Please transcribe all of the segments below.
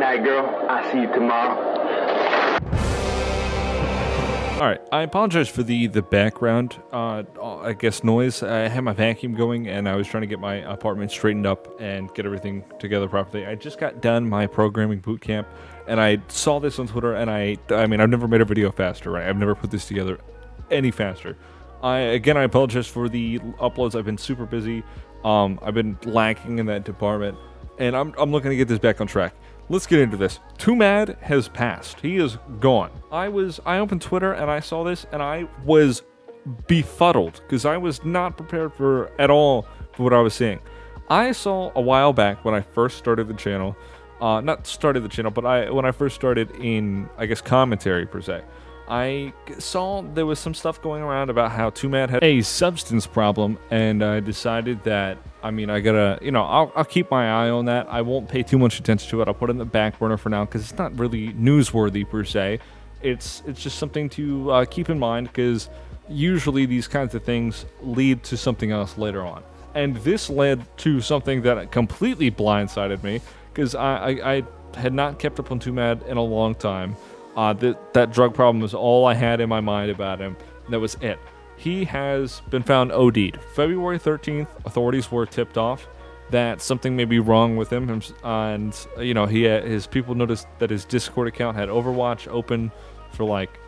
night, girl. I'll see you tomorrow. Alright, I apologize for the background, I guess, noise. I had my vacuum going, and I was trying to get my apartment straightened up and get everything together properly. I just got done my programming boot camp, and I saw this on Twitter, and I mean, I've never made a video faster, right? I've never put this together any faster. I apologize for the uploads. I've been super busy. I've been lacking in that department, and I'm looking to get this back on track. Let's get into this. Twomad has passed. He is gone. I opened Twitter and I saw this and I was befuddled because I was not prepared at all for what I was seeing. I saw a while back when I first started the channel, not started the channel, but when I first started in, I guess, commentary per se, I saw there was some stuff going around about how Twomad had a substance problem, and I decided that, I mean, I gotta, I'll keep my eye on that. I won't pay too much attention to it. I'll put it in the back burner for now because it's not really newsworthy per se. It's just something to keep in mind because usually these kinds of things lead to something else later on. And this led to something that completely blindsided me because I had not kept up on Twomad in a long time. That drug problem was all I had in my mind about him. And that was it. He has been found OD'd. February 13th, authorities were tipped off that something may be wrong with him, and his people noticed that his Discord account had Overwatch open for like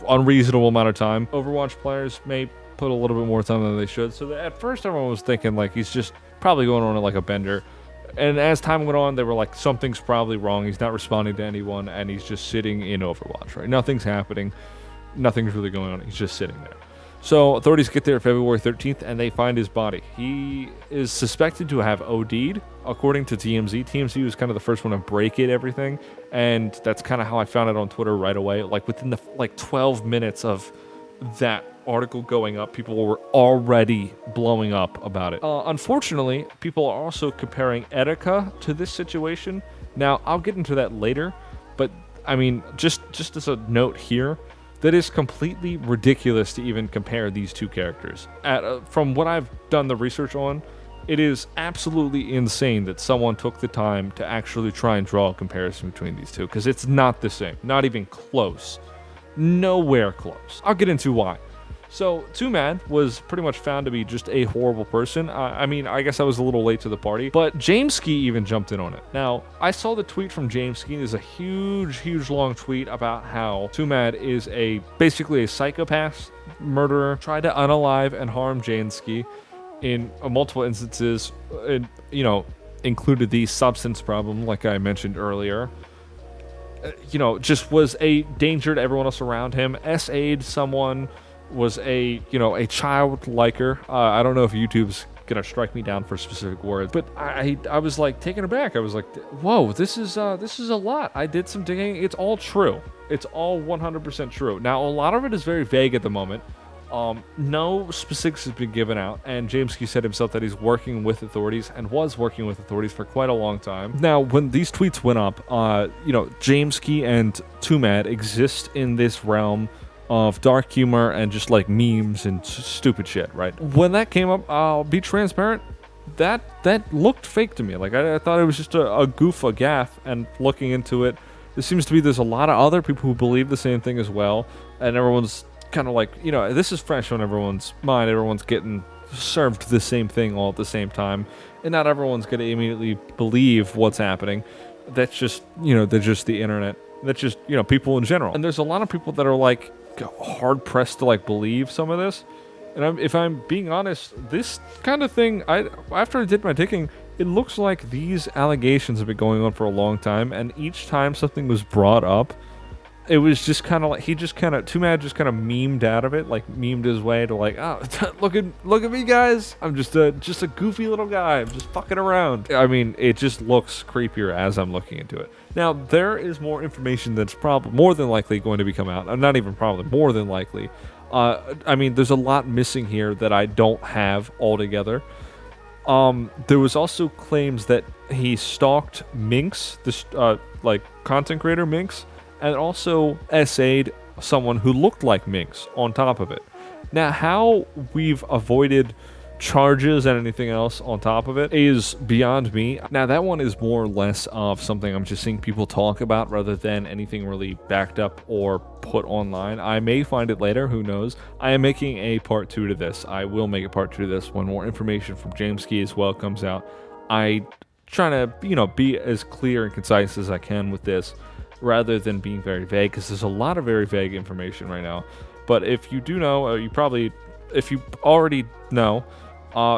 unreasonable amount of time. Overwatch players may put a little bit more time than they should. So at first, everyone was thinking like he's just probably going on like a bender. And as time went on, they were like, something's probably wrong. He's not responding to anyone, and he's just sitting in Overwatch, right? Nothing's happening. Nothing's really going on. He's just sitting there. So authorities get there February 13th, and they find his body. He is suspected to have OD'd, according to TMZ. TMZ was kind of the first one to break everything, and that's kind of how I found it on Twitter right away. Like within the 12 minutes of that article going up, people were already blowing up about it. Unfortunately, people are also comparing Etika to this situation. Now, I'll get into that later, but I mean, just as a note here, that is completely ridiculous to even compare these two characters. From what I've done the research on, it is absolutely insane that someone took the time to actually try and draw a comparison between these two, because it's not the same. Not even close. Nowhere close. I'll get into why. So, Twomad was pretty much found to be just a horrible person. I mean, I guess I was a little late to the party, but Jameski even jumped in on it. Now, I saw the tweet from Jameski. There's a huge long tweet about how Twomad is basically a psychopath murderer, tried to unalive and harm Jameski in multiple instances, included the substance problem, like I mentioned earlier. Just was a danger to everyone else around him, SA'd someone, was a child liker. I don't know if YouTube's gonna strike me down for specific words, but I was like taken aback. I was like, whoa, this is a lot. I did some digging. It's all true. It's all 100% true. Now, a lot of it is very vague at the moment. No specifics has been given out, and Jameski said himself that he's working with authorities and was working with authorities for quite a long time. Now, when these tweets went up, Jameski and Twomad exist in this realm of dark humor and just like memes and stupid shit, right? When that came up, I'll be transparent, that looked fake to me. Like I thought it was just a goof, a gaffe, and looking into it, there seems to be there's a lot of other people who believe the same thing as well, and everyone's kind of like, this is fresh on everyone's mind. Everyone's getting served the same thing all at the same time, and not everyone's going to immediately believe what's happening. That's just, they're just the internet. That's just, people in general. And there's a lot of people that are like hard pressed to like believe some of this. And if I'm being honest, this kind of thing, after I did my digging, it looks like these allegations have been going on for a long time, and each time something was brought up, it was just kind of like Twomad just kind of memed out of it, like memed his way to like, oh, look at me, guys, I'm just a goofy little guy, I'm just fucking around. I mean, it just looks creepier as I'm looking into it. Now, there is more information that's probably more than likely going to be come out. Not even probably, more than likely. I mean, there's a lot missing here that I don't have altogether. There was also claims that he stalked Minx, this content creator Minx, and also SA'd someone who looked like Minx on top of it. Now, how we've avoided charges and anything else on top of it is beyond me. Now, that one is more or less of something I'm just seeing people talk about rather than anything really backed up or put online. I may find it later, who knows. I am making a part 2 to this. I will make a part 2 to this when more information from James Key as well comes out. I trying to, be as clear and concise as I can with this rather than being very vague, because there's a lot of very vague information right now. But if you do know, if you already know,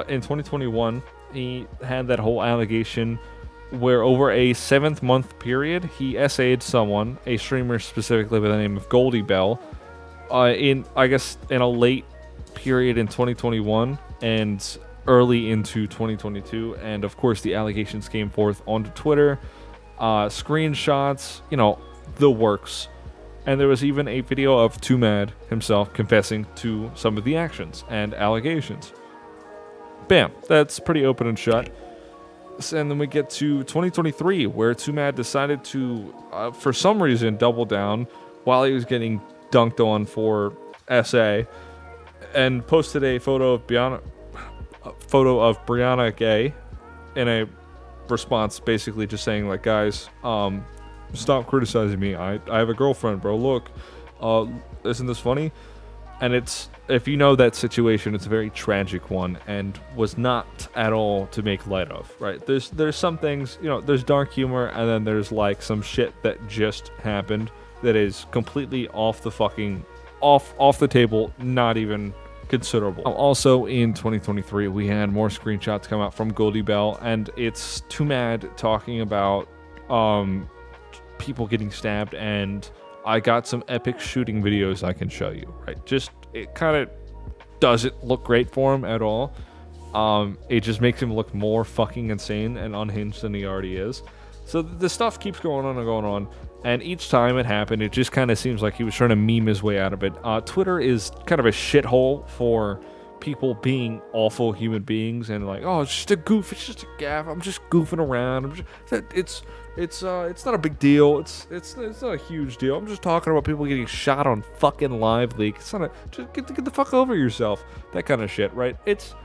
in 2021, he had that whole allegation where over a 7-month period, he essayed someone, a streamer specifically by the name of Goldie Bell, in a late period in 2021 and early into 2022. And of course, the allegations came forth onto Twitter, screenshots, the works. And there was even a video of Twomad himself confessing to some of the actions and allegations. Bam, that's pretty open and shut. And then we get to 2023, where Twomad decided to, for some reason, double down while he was getting dunked on for SA, and posted a photo of Brianna Gay in a response, basically just saying, like, guys, stop criticizing me. I have a girlfriend, bro. Look, isn't this funny? And if you know that situation, it's a very tragic one and was not at all to make light of, right? There's some things, there's dark humor, and then there's like some shit that just happened that is completely off the table, not even considerable. Also in 2023, we had more screenshots come out from Goldie Bell, and it's Twomad talking about people getting stabbed, and I got some epic shooting videos I can show you, right? Just, it kind of doesn't look great for him at all. It just makes him look more fucking insane and unhinged than he already is. So the stuff keeps going on and going on, and each time it happened, it just kind of seems like he was trying to meme his way out of it. Twitter is kind of a shithole for people being awful human beings and like, oh, it's just a goof, it's just a gaff, I'm just goofing around. It's not a big deal. It's not a huge deal. I'm just talking about people getting shot on fucking Live Leak. It's not just get the fuck over yourself. That kind of shit, right? It's,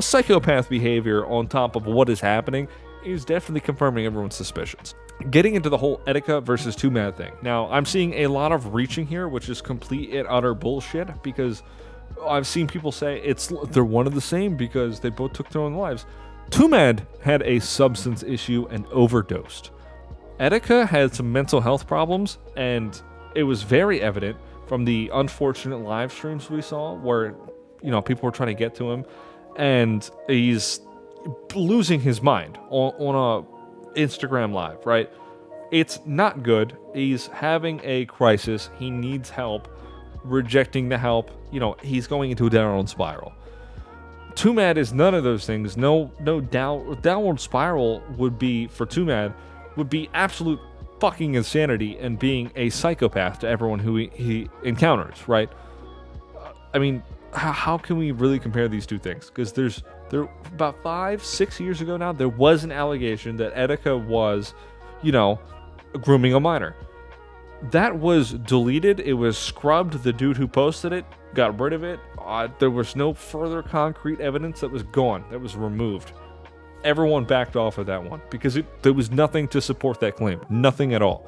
psychopath behavior on top of what is happening is definitely confirming everyone's suspicions. Getting into the whole Etika versus Twomad thing. Now, I'm seeing a lot of reaching here, which is complete and utter bullshit, because I've seen people say they're one of the same because they both took their own lives. Twomad had a substance issue and overdosed. Etika had some mental health problems, and it was very evident from the unfortunate live streams we saw where, people were trying to get to him, and he's losing his mind on a Instagram live, right? It's not good. He's having a crisis. He needs help. Rejecting the help, he's going into a downward spiral. Twomad is none of those things. No downward spiral would be, for Twomad, would be absolute fucking insanity and being a psychopath to everyone who he encounters, right? I mean, how can we really compare these two things? Because there about 5-6 years ago now, there was an allegation that Etika was, grooming a minor. That was deleted. It was scrubbed. The dude who posted it got rid of it. There was no further concrete evidence. That was gone. That was removed. Everyone backed off of that one because there was nothing to support that claim. Nothing at all.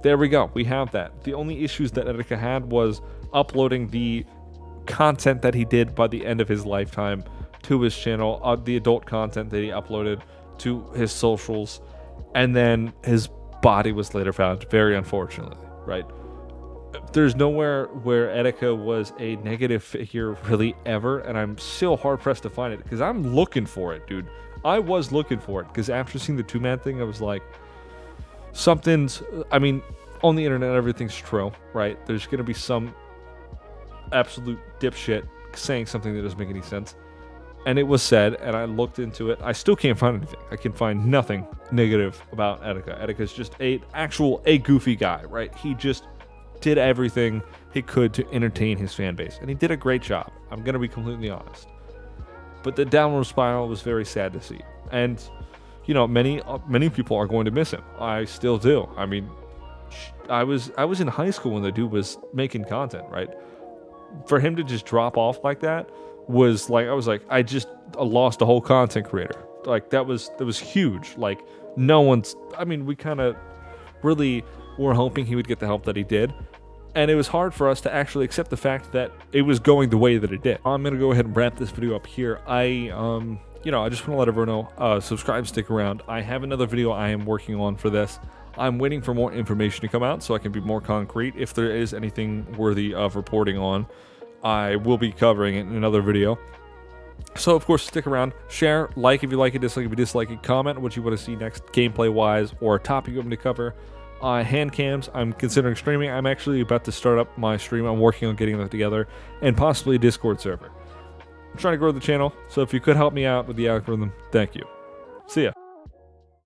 There we go. We have that. The only issues that Etika had was uploading the content that he did by the end of his lifetime to his channel, the adult content that he uploaded to his socials, and then his body was later found, very unfortunately, right? There's nowhere where Etika was a negative figure really ever, and I'm still hard-pressed to find it, because I'm looking for it, dude. I was looking for it, because after seeing the Twomad thing, I was like, on the internet, everything's true, right? There's gonna be some absolute dipshit saying something that doesn't make any sense. And it was said, and I looked into it. I still can't find anything. I can find nothing negative about Etika. Etika's just a goofy guy, right? He just did everything he could to entertain his fan base, and he did a great job. I'm gonna be completely honest. But the downward spiral was very sad to see, and many people are going to miss him. I still do. I mean, I was in high school when the dude was making content, right? For him to just drop off like that was like, I was like, I just lost a whole content creator. Like that was huge. Like no one's, I mean, we kind of really were hoping he would get the help that he did. And it was hard for us to actually accept the fact that it was going the way that it did. I'm going to go ahead and wrap this video up here. I just want to let everyone know, subscribe, stick around. I have another video I am working on for this. I'm waiting for more information to come out so I can be more concrete. If there is anything worthy of reporting on, I will be covering it in another video. So, of course, stick around. Share, like if you like it, dislike if you dislike it, comment what you want to see next gameplay-wise or a topic you want me to cover. Hand cams, I'm considering streaming. I'm actually about to start up my stream. I'm working on getting that together, and possibly a Discord server. I'm trying to grow the channel, so if you could help me out with the algorithm, thank you. See ya.